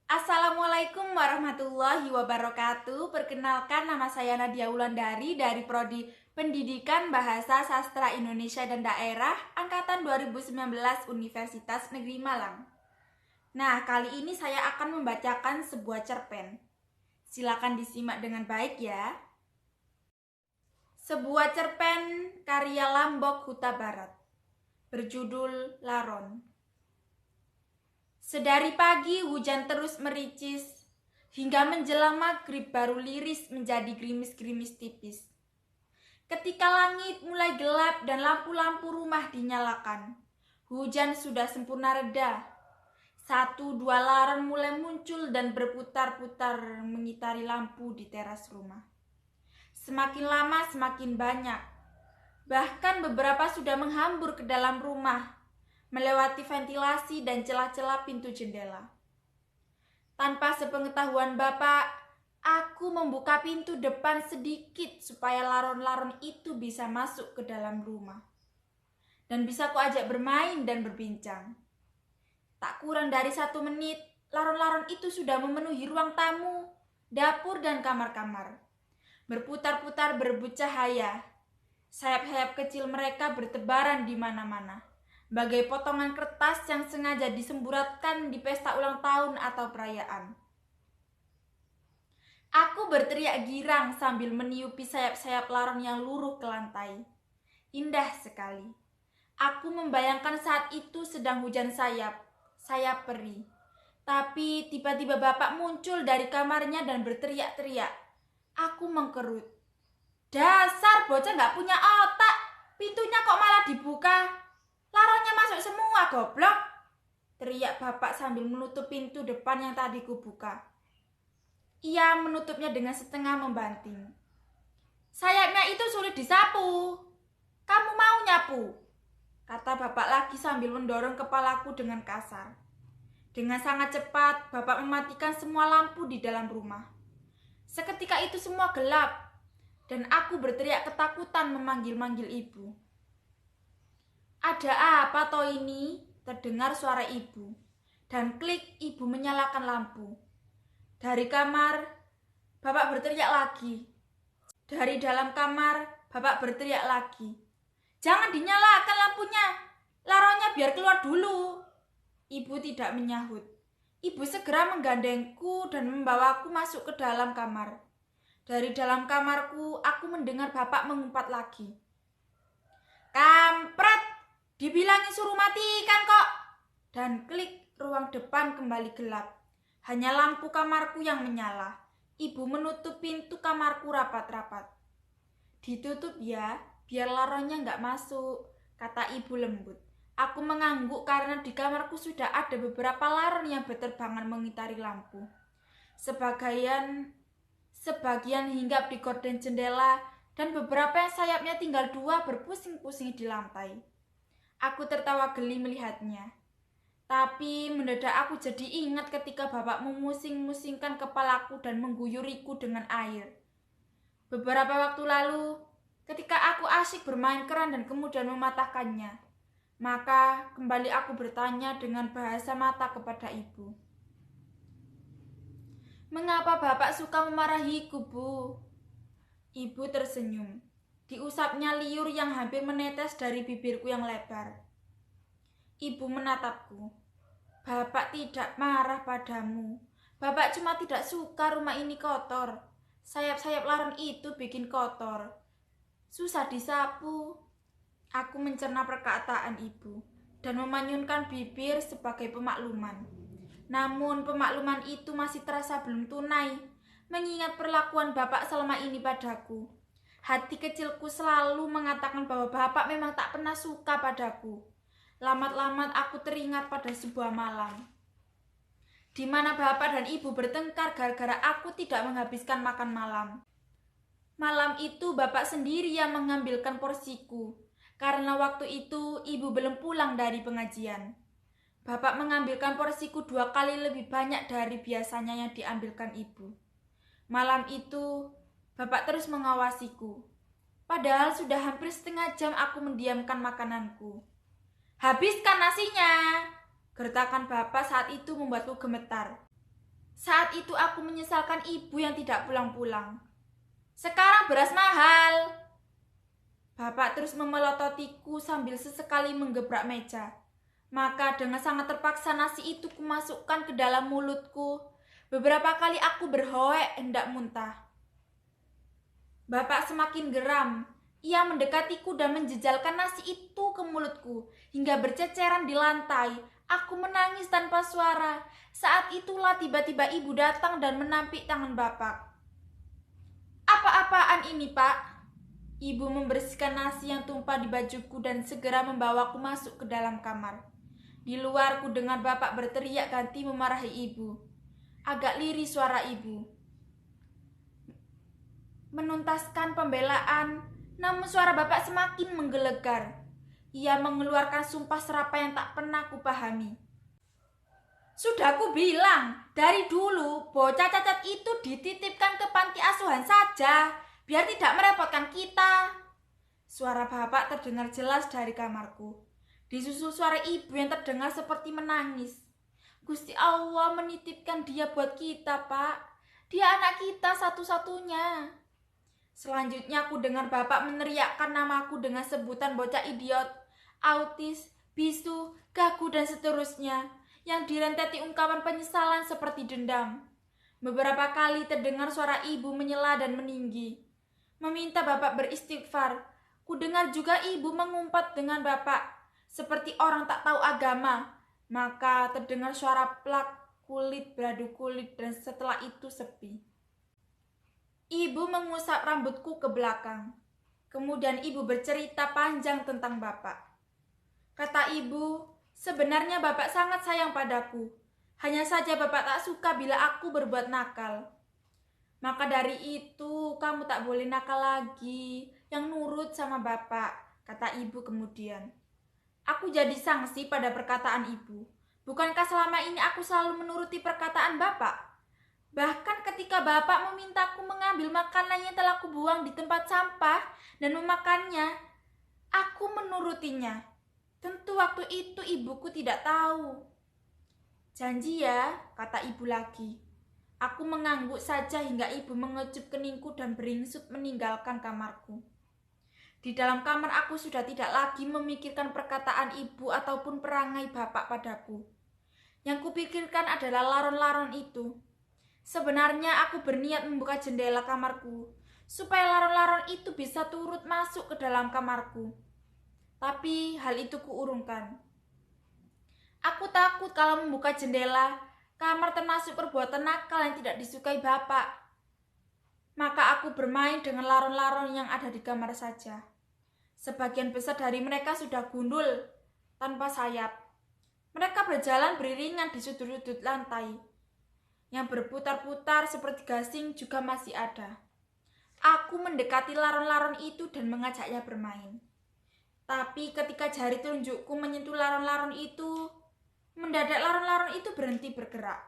Assalamualaikum warahmatullahi wabarakatuh. Perkenalkan, nama saya Nadia Wulandari dari Prodi Pendidikan Bahasa Sastra Indonesia dan Daerah Angkatan 2019 Universitas Negeri Malang. Nah, kali ini saya akan membacakan sebuah cerpen. Silakan disimak dengan baik ya. Sebuah cerpen karya Lambok Huta Barat, berjudul Laron. Sedari pagi hujan terus mericis, hingga menjelang maghrib baru liris menjadi gerimis-gerimis tipis. Ketika langit mulai gelap dan lampu-lampu rumah dinyalakan, hujan sudah sempurna reda. Satu dua laron mulai muncul dan berputar-putar mengitari lampu di teras rumah. Semakin lama semakin banyak. Bahkan beberapa sudah menghambur ke dalam rumah, melewati ventilasi dan celah-celah pintu jendela. Tanpa sepengetahuan Bapak, aku membuka pintu depan sedikit supaya laron-laron itu bisa masuk ke dalam rumah. Dan bisa kuajak bermain dan berbincang. Tak kurang dari 1 menit, laron-laron itu sudah memenuhi ruang tamu, dapur dan kamar-kamar. Berputar-putar berebut cahaya. Sayap-sayap kecil mereka bertebaran di mana-mana, bagai potongan kertas yang sengaja disemburatkan di pesta ulang tahun atau perayaan. Aku berteriak girang sambil meniupi sayap-sayap laron yang luruh ke lantai. Indah sekali. Aku membayangkan saat itu sedang hujan sayap peri. Tapi tiba-tiba Bapak muncul dari kamarnya dan berteriak-teriak. Aku mengkerut. Dasar bocah gak punya otak, pintunya kok malah dibuka. Laronnya masuk semua, goblok! Teriak Bapak sambil menutup pintu depan yang tadi kubuka. Ia menutupnya dengan setengah membanting. Sayapnya itu sulit disapu. Kamu mau nyapu? Kata Bapak lagi sambil mendorong kepalaku dengan kasar. Dengan sangat cepat, Bapak mematikan semua lampu di dalam rumah. Seketika itu semua gelap, dan aku berteriak ketakutan memanggil-manggil ibu. Ada apa toh ini? Terdengar suara ibu. Dan klik, ibu menyalakan lampu. Dari kamar, Bapak berteriak lagi. Dari dalam kamar, Bapak berteriak lagi. Jangan dinyalakan lampunya. Laronnya biar keluar dulu. Ibu tidak menyahut. Ibu segera menggandengku dan membawaku masuk ke dalam kamar. Dari dalam kamarku, aku mendengar Bapak mengumpat lagi. Kampret! Dibilangin suruh matikan kok. Dan klik, ruang depan kembali gelap. Hanya lampu kamarku yang menyala. Ibu menutup pintu kamarku rapat-rapat. Ditutup ya, biar laronnya gak masuk, kata ibu lembut. Aku mengangguk karena di kamarku sudah ada beberapa laron yang berterbangan mengitari lampu. Sebagian hinggap di gorden jendela dan beberapa yang sayapnya tinggal 2 berpusing-pusing di lantai. Aku tertawa geli melihatnya. Tapi mendadak aku jadi ingat ketika Bapak memusing-musingkan kepalaku dan mengguyuriku dengan air. Beberapa waktu lalu, ketika aku asyik bermain keran dan kemudian mematahkannya, maka kembali aku bertanya dengan bahasa mata kepada ibu. Mengapa Bapak suka memarahiku, Bu? Ibu tersenyum. Diusapnya liur yang hampir menetes dari bibirku yang lebar. Ibu menatapku. Bapak tidak marah padamu. Bapak cuma tidak suka rumah ini kotor. Sayap-sayap laron itu bikin kotor. Susah disapu. Aku mencerna perkataan ibu dan memanyunkan bibir sebagai pemakluman. Namun pemakluman itu masih terasa belum tunai, mengingat perlakuan Bapak selama ini padaku. Hati kecilku selalu mengatakan bahwa Bapak memang tak pernah suka padaku. Lamat-lamat aku teringat pada sebuah malam, di mana Bapak dan Ibu bertengkar gara-gara aku tidak menghabiskan makan malam. Malam itu Bapak sendiri yang mengambilkan porsiku, karena waktu itu Ibu belum pulang dari pengajian. Bapak mengambilkan porsiku 2 kali lebih banyak dari biasanya yang diambilkan Ibu. Malam itu, Bapak terus mengawasiku. Padahal sudah hampir setengah jam aku mendiamkan makananku. Habiskan nasinya! Gertakan Bapak saat itu membuatku gemetar. Saat itu aku menyesalkan ibu yang tidak pulang-pulang. Sekarang beras mahal. Bapak terus memelototiku sambil sesekali menggebrak meja. Maka dengan sangat terpaksa nasi itu kumasukkan ke dalam mulutku. Beberapa kali aku berhoek hendak muntah. Bapak semakin geram. Ia mendekatiku dan menjejalkan nasi itu ke mulutku hingga berceceran di lantai. Aku menangis tanpa suara. Saat itulah tiba-tiba ibu datang dan menampik tangan Bapak. "Apa-apaan ini, Pak?" Ibu membersihkan nasi yang tumpah di bajuku dan segera membawaku masuk ke dalam kamar. Di luar ku dengar Bapak berteriak ganti memarahi ibu. Agak lirih suara ibu menuntaskan pembelaan, namun suara Bapak semakin menggelegar. Ia mengeluarkan sumpah serapa yang tak pernah kupahami. "Sudah ku bilang, dari dulu bocah cacat itu dititipkan ke panti asuhan saja, biar tidak merepotkan kita." Suara Bapak terdengar jelas dari kamarku. Disusul suara ibu yang terdengar seperti menangis. "Gusti Allah menitipkan dia buat kita, Pak. Dia anak kita satu-satunya." Selanjutnya aku dengar Bapak meneriakkan namaku dengan sebutan bocah idiot, autis, bisu, gagu, dan seterusnya, yang direnteti ungkapan penyesalan seperti dendam. Beberapa kali terdengar suara ibu menyela dan meninggi, meminta Bapak beristighfar. Ku dengar juga ibu mengumpat dengan Bapak, seperti orang tak tahu agama. Maka terdengar suara plak, kulit beradu kulit, dan setelah itu sepi. Ibu mengusap rambutku ke belakang. Kemudian ibu bercerita panjang tentang Bapak. Kata ibu, sebenarnya Bapak sangat sayang padaku. Hanya saja Bapak tak suka bila aku berbuat nakal. "Maka dari itu kamu tak boleh nakal lagi, yang nurut sama Bapak," kata ibu kemudian. Aku jadi sangsi pada perkataan ibu. Bukankah selama ini aku selalu menuruti perkataan Bapak? Bahkan ketika Bapak memintaku mengambil makanan yang telah kubuang di tempat sampah dan memakannya, aku menurutinya. Tentu waktu itu ibuku tidak tahu. "Janji ya," kata ibu lagi. Aku mengangguk saja hingga ibu mengecup keningku dan beringsut meninggalkan kamarku. Di dalam kamar aku sudah tidak lagi memikirkan perkataan ibu ataupun perangai Bapak padaku. Yang kupikirkan adalah laron-laron itu. Sebenarnya aku berniat membuka jendela kamarku, supaya laron-laron itu bisa turut masuk ke dalam kamarku. Tapi hal itu kuurungkan. Aku takut kalau membuka jendela, kamar termasuk perbuatan nakal yang tidak disukai Bapak. Maka aku bermain dengan laron-laron yang ada di kamar saja. Sebagian besar dari mereka sudah gundul, tanpa sayap. Mereka berjalan beriringan di sudut-sudut lantai. Yang berputar-putar seperti gasing juga masih ada. Aku mendekati laron-laron itu dan mengajaknya bermain. Tapi ketika jari telunjukku menyentuh laron-laron itu, mendadak laron-laron itu berhenti bergerak.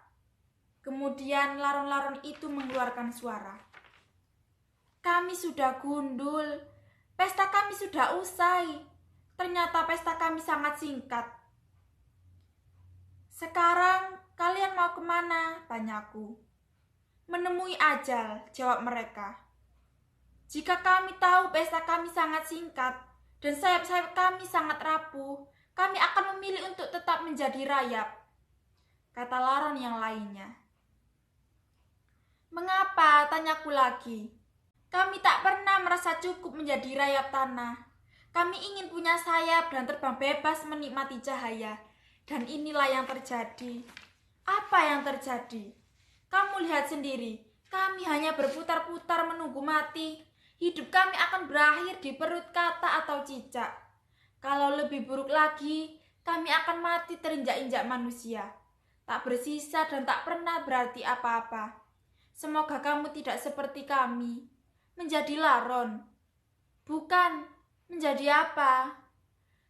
Kemudian laron-laron itu mengeluarkan suara. "Kami sudah gundul. Pesta kami sudah usai. Ternyata pesta kami sangat singkat." "Sekarang kalian mau kemana?" tanyaku. "Menemui ajal," jawab mereka. "Jika kami tahu pesta kami sangat singkat dan sayap-sayap kami sangat rapuh, kami akan memilih untuk tetap menjadi rayap," kata laron yang lainnya. "Mengapa?" tanyaku lagi. "Kami tak pernah merasa cukup menjadi rayap tanah. Kami ingin punya sayap dan terbang bebas menikmati cahaya. Dan inilah yang terjadi." "Apa yang terjadi?" "Kamu lihat sendiri, kami hanya berputar-putar menunggu mati. Hidup kami akan berakhir di perut kata atau cicak. Kalau lebih buruk lagi, kami akan mati terinjak-injak manusia. Tak bersisa dan tak pernah berarti apa-apa. Semoga kamu tidak seperti kami, menjadi laron." "Bukan, menjadi apa?"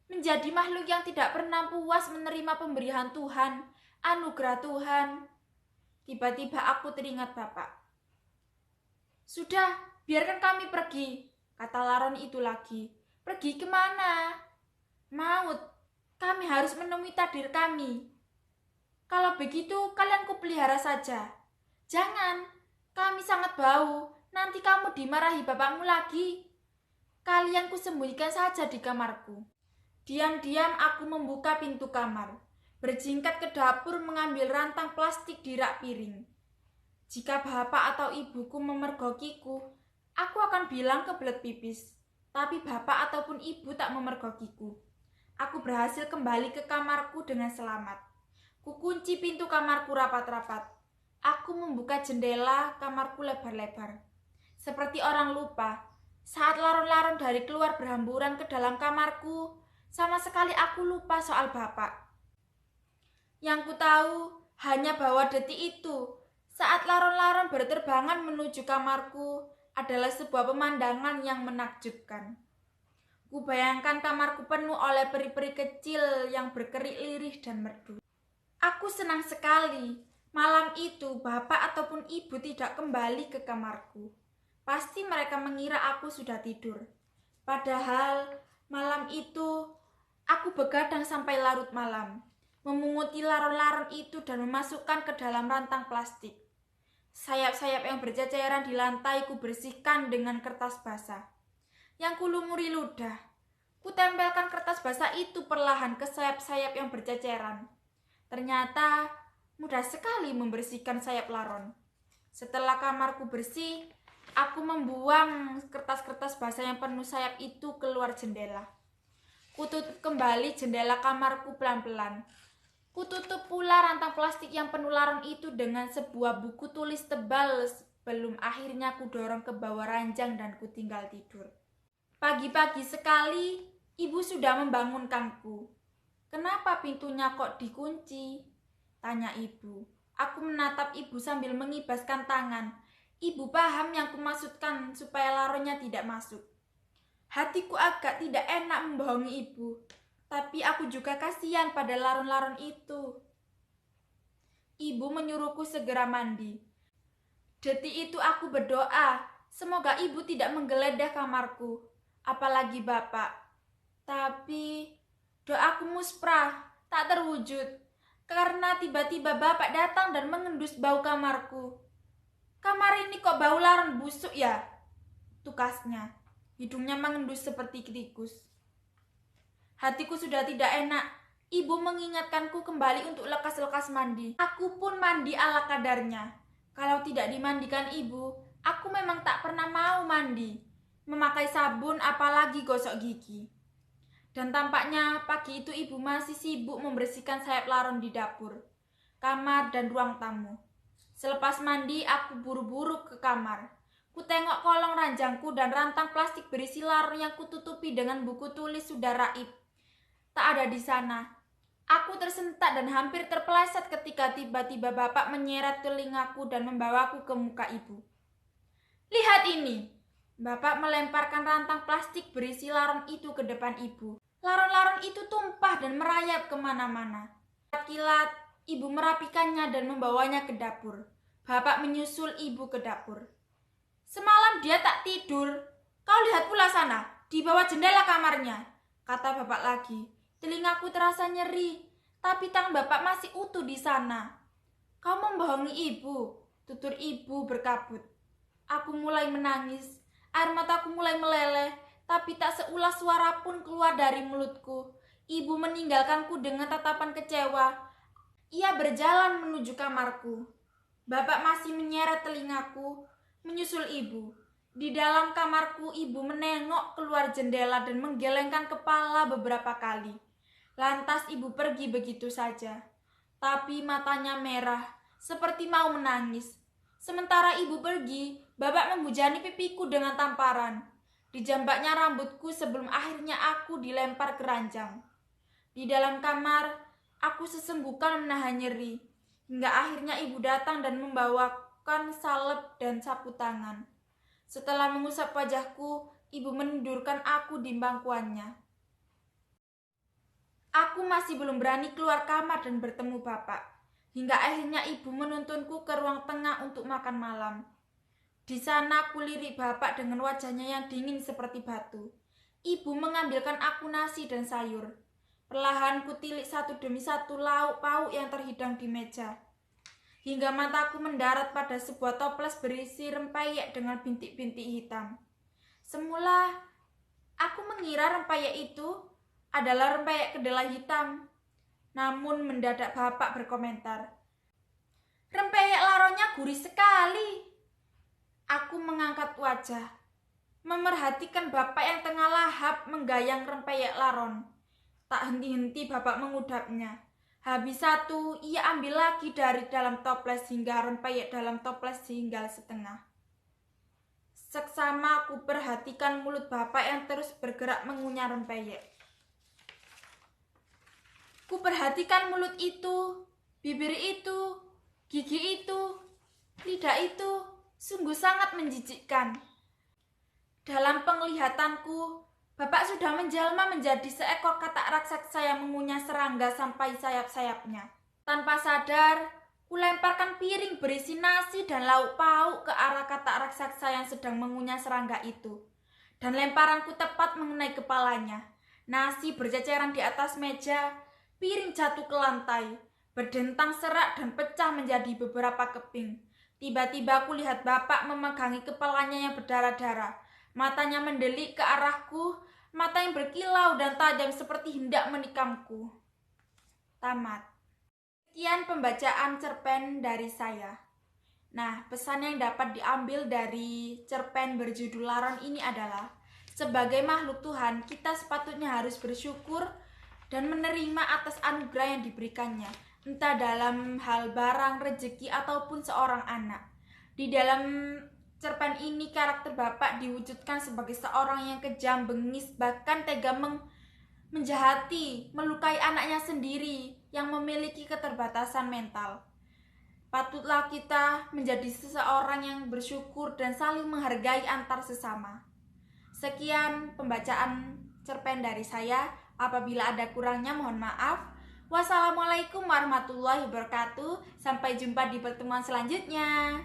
"Menjadi makhluk yang tidak pernah puas menerima pemberian Tuhan, anugerah Tuhan." Tiba-tiba aku teringat Bapak. "Sudah, biarkan kami pergi," kata laron itu lagi. "Pergi kemana?" "Maut. Kami harus menemui takdir kami." "Kalau begitu, kalian kupelihara saja." Jangan, kami sangat bau. Nanti kamu dimarahi bapakmu lagi. Kalian kusembunyikan saja di kamarku. Diam-diam aku membuka pintu kamar, berjingkat ke dapur mengambil rantang plastik di rak piring. Jika bapak atau ibuku memergokiku, aku akan bilang kebelet pipis. Tapi bapak ataupun ibu tak memergokiku. Aku berhasil kembali ke kamarku dengan selamat. Kukunci pintu kamarku rapat-rapat. Aku membuka jendela kamarku lebar-lebar. Seperti orang lupa, saat laron-laron dari keluar berhamburan ke dalam kamarku, sama sekali aku lupa soal bapak. Yang ku tahu hanya bahwa detik itu, saat laron-laron berterbangan menuju kamarku, adalah sebuah pemandangan yang menakjubkan. Ku bayangkan kamarku penuh oleh peri-peri kecil yang berkerik lirih dan merdu. Aku senang sekali. Malam itu bapak ataupun ibu tidak kembali ke kamarku. Pasti mereka mengira aku sudah tidur. Padahal malam itu aku begadang sampai larut malam, memunguti laron-laron itu dan memasukkan ke dalam rantang plastik. Sayap-sayap yang berceceran di lantai ku bersihkan dengan kertas basah. Yang kulumuri ludah, ku tempelkan kertas basah itu perlahan ke sayap-sayap yang berceceran. Ternyata mudah sekali membersihkan sayap laron. Setelah kamarku bersih, aku membuang kertas-kertas basah yang penuh sayap itu keluar jendela. Kututup kembali jendela kamarku pelan-pelan. Kututup pula rantang plastik yang penuh laron itu dengan sebuah buku tulis tebal sebelum akhirnya kudorong ke bawah ranjang dan kutinggal tidur. Pagi-pagi sekali, ibu sudah membangunkanku. "Kenapa pintunya kok dikunci?" tanya ibu. Aku menatap ibu sambil mengibaskan tangan. Ibu paham yang kumaksudkan supaya laronnya tidak masuk. Hatiku agak tidak enak membohongi ibu, tapi aku juga kasihan pada laron-laron itu. Ibu menyuruhku segera mandi. Detik itu aku berdoa, semoga ibu tidak menggeledah kamarku, apalagi bapak. Tapi doaku musprah, tak terwujud, karena tiba-tiba bapak datang dan mengendus bau kamarku. "Kamar ini kok bau laron busuk ya?" tukasnya. Hidungnya mengendus seperti tikus. Hatiku sudah tidak enak. Ibu mengingatkanku kembali untuk lekas-lekas mandi. Aku pun mandi ala kadarnya. Kalau tidak dimandikan ibu, aku memang tak pernah mau mandi, memakai sabun apalagi gosok gigi. Dan tampaknya pagi itu ibu masih sibuk membersihkan sayap laron di dapur, kamar, dan ruang tamu. Selepas mandi, aku buru-buru ke kamar. Ku tengok kolong ranjangku dan rantang plastik berisi laron yang kututupi dengan buku tulis sudah raib. Tak ada di sana. Aku tersentak dan hampir terpeleset ketika tiba-tiba bapak menyeret telingaku dan membawaku ke muka ibu. "Lihat ini!" Bapak melemparkan rantang plastik berisi laron itu ke depan ibu. Laron-laron itu tumpah dan merayap kemana-mana. Kilat, ibu merapikannya dan membawanya ke dapur. Bapak menyusul ibu ke dapur. "Semalam dia tak tidur. Kau lihat pula sana, di bawah jendela kamarnya," kata bapak lagi. Telingaku terasa nyeri, tapi tangan bapak masih utuh di sana. "Kau membohongi ibu," tutur ibu berkabut. Aku mulai menangis, air mataku mulai meleleh, tapi tak seulas suara pun keluar dari mulutku. Ibu meninggalkanku dengan tatapan kecewa. Ia berjalan menuju kamarku. Bapak masih menyeret telingaku, menyusul ibu. Di dalam kamarku, ibu menengok keluar jendela dan menggelengkan kepala beberapa kali. Lantas ibu pergi begitu saja. Tapi matanya merah, seperti mau menangis. Sementara ibu pergi, bapak menghujani pipiku dengan tamparan. Dijambaknya rambutku sebelum akhirnya aku dilempar ke ranjang. Di dalam kamar, aku sesenggukan menahan nyeri. Hingga akhirnya ibu datang dan membawakan salep dan sapu tangan. Setelah mengusap wajahku, ibu menidurkan aku di bangkuannya. Aku masih belum berani keluar kamar dan bertemu bapak. Hingga akhirnya ibu menuntunku ke ruang tengah untuk makan malam. Di sana kulirik bapak dengan wajahnya yang dingin seperti batu. Ibu mengambilkan aku nasi dan sayur. Perlahan kutilik satu demi satu lauk pauk yang terhidang di meja. hingga mataku mendarat pada sebuah toples berisi rempeyek dengan bintik-bintik hitam. Semula, aku mengira rempeyek itu adalah rempeyek kedelai hitam. Namun mendadak bapak berkomentar, "Rempeyek laronnya gurih sekali." Aku mengangkat wajah, memerhatikan bapak yang tengah lahap menggayang rempeyek laron. Tak henti-henti bapak mengudapnya. Habis satu, ia ambil lagi dari dalam toples hingga rempeyek dalam toples tinggal setengah. Seksama aku perhatikan mulut bapak yang terus bergerak mengunyah rempeyek. Ku perhatikan mulut itu, bibir itu, gigi itu, lidah itu, sungguh sangat menjijikkan. Dalam penglihatanku, bapak sudah menjelma menjadi seekor katak raksasa yang mengunyah serangga sampai sayap-sayapnya. Tanpa sadar, kulemparkan piring berisi nasi dan lauk pauk ke arah katak raksasa yang sedang mengunyah serangga itu. Dan lemparanku tepat mengenai kepalanya. Nasi berceceran di atas meja, piring jatuh ke lantai, berdentang serak dan pecah menjadi beberapa keping. Tiba-tiba aku lihat bapak memegangi kepalanya yang berdarah-darah. Matanya mendelik ke arahku, mata yang berkilau dan tajam seperti hendak menikamku. Tamat. Sekian pembacaan cerpen dari saya. Nah, pesan yang dapat diambil dari cerpen berjudul Laron ini adalah, sebagai makhluk Tuhan, kita sepatutnya harus bersyukur dan menerima atas anugerah yang diberikannya, entah dalam hal barang, rezeki, ataupun seorang anak. Di dalam cerpen ini, karakter bapak diwujudkan sebagai seorang yang kejam, bengis, bahkan tega menjahati, melukai anaknya sendiri yang memiliki keterbatasan mental. Patutlah kita menjadi seseorang yang bersyukur dan saling menghargai antar sesama. Sekian pembacaan cerpen dari saya. Apabila ada kurangnya mohon maaf. Wassalamualaikum warahmatullahi wabarakatuh. Sampai jumpa di pertemuan selanjutnya.